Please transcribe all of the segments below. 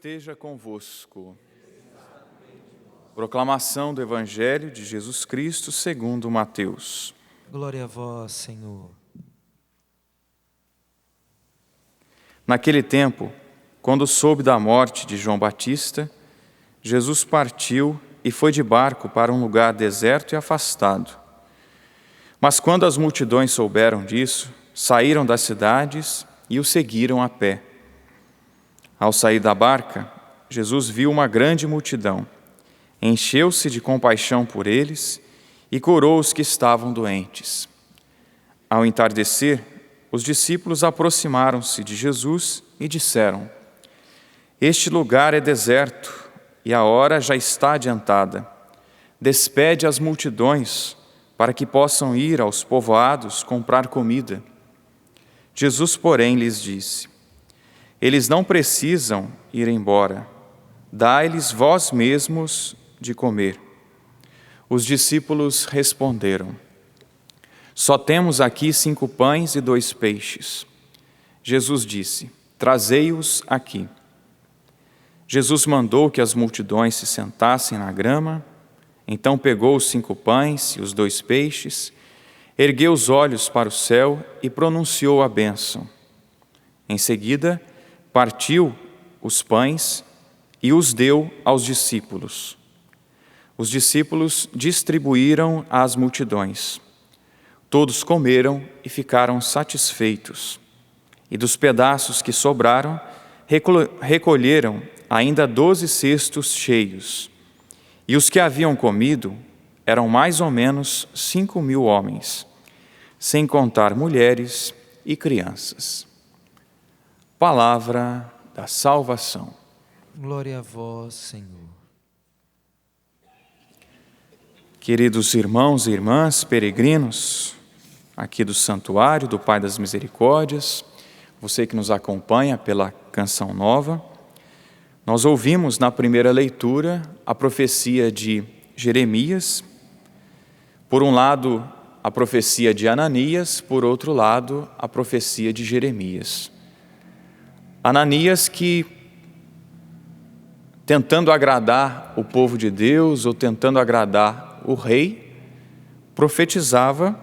esteja convosco. Proclamação do Evangelho de Jesus Cristo segundo Mateus. Glória a vós, Senhor. Naquele tempo, quando soube da morte de João Batista, Jesus partiu e foi de barco para um lugar deserto e afastado. Mas quando as multidões souberam disso, saíram das cidades e o seguiram a pé. Ao sair da barca, Jesus viu uma grande multidão, encheu-se de compaixão por eles e curou os que estavam doentes. Ao entardecer, os discípulos aproximaram-se de Jesus e disseram: Este lugar é deserto e a hora já está adiantada. Despede as multidões para que possam ir aos povoados comprar comida. Jesus, porém, lhes disse: Eles não precisam ir embora. Dai-lhes vós mesmos de comer. Os discípulos responderam: Só temos aqui 5 pães e 2 peixes. Jesus disse: Trazei-os aqui. Jesus mandou que as multidões se sentassem na grama. Então pegou os 5 pães e os 2 peixes, ergueu os olhos para o céu e pronunciou a bênção. Em seguida, partiu os pães e os deu aos discípulos. Os discípulos distribuíram às multidões. Todos comeram e ficaram satisfeitos. E dos pedaços que sobraram, recolheram ainda 12 cestos cheios. E os que haviam comido eram mais ou menos 5.000 homens, sem contar mulheres e crianças. Palavra da salvação. Glória a vós, Senhor. Queridos irmãos e irmãs, peregrinos, aqui do Santuário do Pai das Misericórdias, você que nos acompanha pela Canção Nova, nós ouvimos na primeira leitura a profecia de Jeremias, por um lado a profecia de Ananias, por outro lado a profecia de Jeremias. Ananias que, tentando agradar o povo de Deus ou tentando agradar o rei, profetizava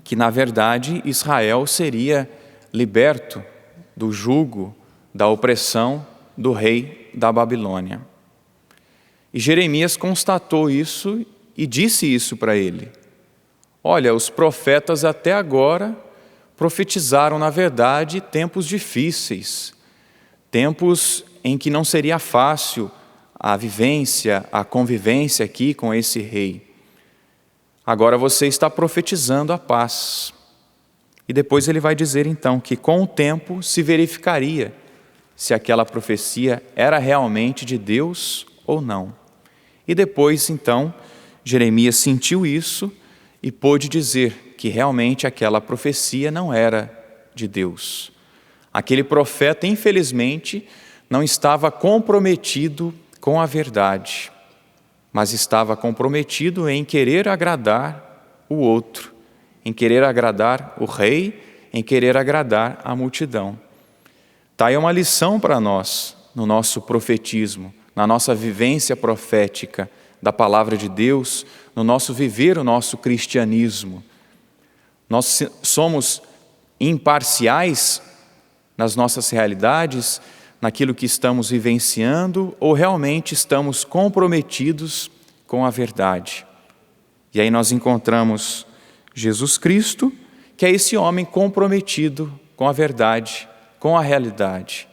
que, na verdade, Israel seria liberto do jugo, da opressão do rei da Babilônia. E Jeremias constatou isso e disse isso para ele. Olha, os profetas até agora profetizaram, na verdade, tempos difíceis, tempos em que não seria fácil a vivência, a convivência aqui com esse rei. Agora você está profetizando a paz. E depois ele vai dizer então que com o tempo se verificaria se aquela profecia era realmente de Deus ou não. E depois então Jeremias sentiu isso e pôde dizer que realmente aquela profecia não era de Deus. Aquele profeta, infelizmente, não estava comprometido com a verdade, mas estava comprometido em querer agradar o outro, em querer agradar o rei, em querer agradar a multidão. Tá aí uma lição para nós, no nosso profetismo, na nossa vivência profética da palavra de Deus, no nosso viver o nosso cristianismo. Nós somos imparciais nas nossas realidades, naquilo que estamos vivenciando, ou realmente estamos comprometidos com a verdade? E aí nós encontramos Jesus Cristo, que é esse homem comprometido com a verdade, com a realidade.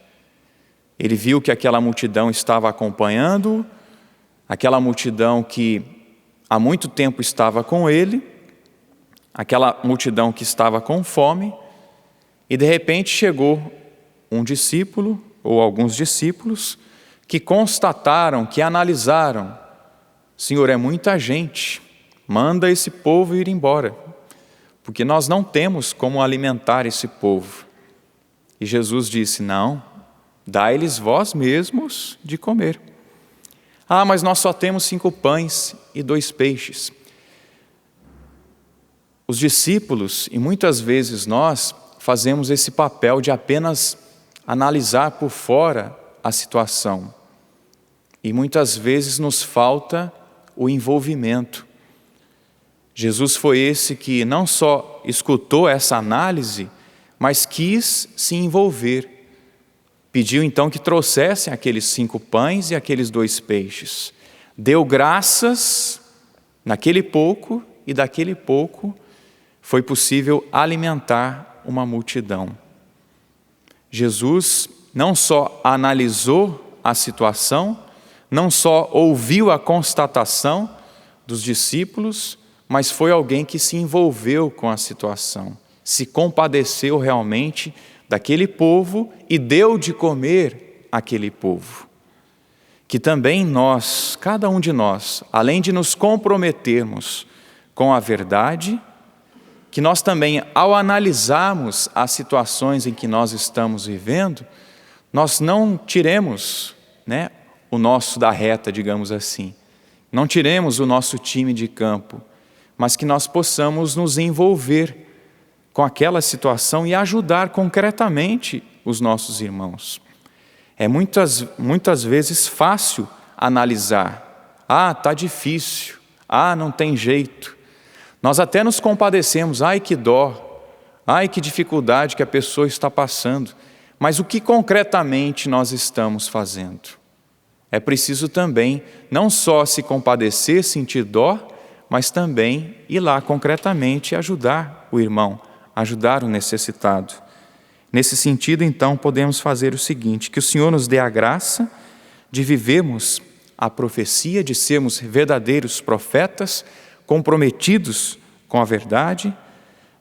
Ele viu que aquela multidão estava acompanhando, aquela multidão que há muito tempo estava com ele, aquela multidão que estava com fome, e de repente chegou um discípulo, ou alguns discípulos, que constataram, que analisaram: Senhor, é muita gente, manda esse povo ir embora, porque nós não temos como alimentar esse povo. E Jesus disse: não, dai-lhes vós mesmos de comer. Ah, mas nós só temos 5 pães e 2 peixes. Os discípulos, e muitas vezes nós, fazemos esse papel de apenas analisar por fora a situação. E muitas vezes nos falta o envolvimento. Jesus foi esse que não só escutou essa análise, mas quis se envolver. Pediu então que trouxessem aqueles 5 pães e aqueles 2 peixes. Deu graças naquele pouco, e daquele pouco foi possível alimentar uma multidão. Jesus não só analisou a situação, não só ouviu a constatação dos discípulos, mas foi alguém que se envolveu com a situação, se compadeceu realmente daquele povo e deu de comer àquele povo. Que também nós, cada um de nós, além de nos comprometermos com a verdade, que nós também, ao analisarmos as situações em que nós estamos vivendo, nós não tiremos, o nosso da reta, digamos assim, não tiremos o nosso time de campo, mas que nós possamos nos envolver com aquela situação e ajudar concretamente os nossos irmãos. É muitas vezes fácil analisar. Está difícil. Não tem jeito. Nós até nos compadecemos. Ai, que dó. Ai, que dificuldade que a pessoa está passando. Mas o que concretamente nós estamos fazendo? É preciso também não só se compadecer, sentir dó, mas também ir lá concretamente ajudar o irmão, ajudar o necessitado. Nesse sentido, então, podemos fazer o seguinte: que o Senhor nos dê a graça de vivermos a profecia, de sermos verdadeiros profetas, comprometidos com a verdade,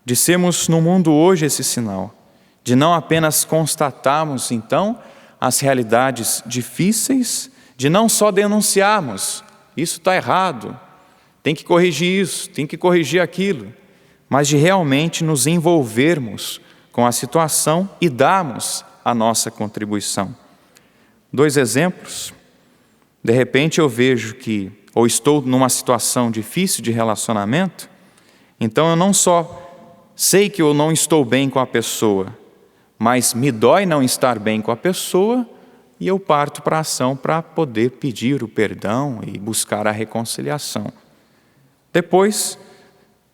de sermos no mundo hoje esse sinal, de não apenas constatarmos, então, as realidades difíceis, de não só denunciarmos, isso está errado, tem que corrigir isso, tem que corrigir aquilo, mas de realmente nos envolvermos com a situação e darmos a nossa contribuição. 2 exemplos. De repente eu vejo que, ou estou numa situação difícil de relacionamento, então eu não só sei que eu não estou bem com a pessoa, mas me dói não estar bem com a pessoa, e eu parto para a ação para poder pedir o perdão e buscar a reconciliação. Depois,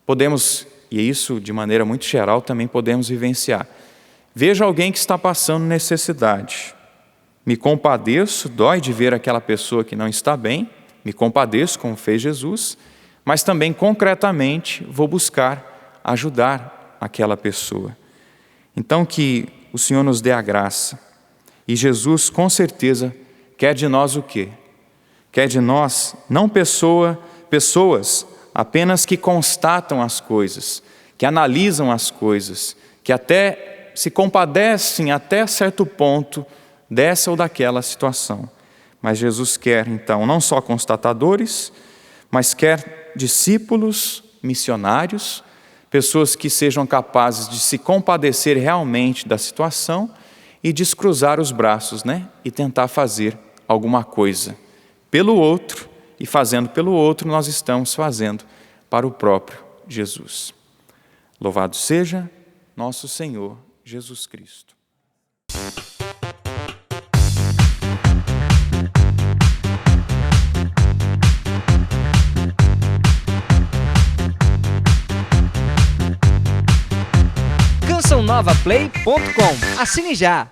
podemos, e isso de maneira muito geral também podemos vivenciar. Vejo alguém que está passando necessidade. Me compadeço, dói de ver aquela pessoa que não está bem, me compadeço como fez Jesus, mas também concretamente vou buscar ajudar aquela pessoa. Então que o Senhor nos dê a graça. E Jesus com certeza quer de nós o quê? Quer de nós não pessoas apenas que constatam as coisas, que analisam as coisas, que até se compadecem até certo ponto dessa ou daquela situação. Mas Jesus quer, então, não só constatadores, mas quer discípulos, missionários, pessoas que sejam capazes de se compadecer realmente da situação e descruzar os braços, e tentar fazer alguma coisa pelo outro, e fazendo pelo outro, nós estamos fazendo para o próprio Jesus. Louvado seja nosso Senhor Jesus Cristo. CançãoNovaPlay.com. Assine já!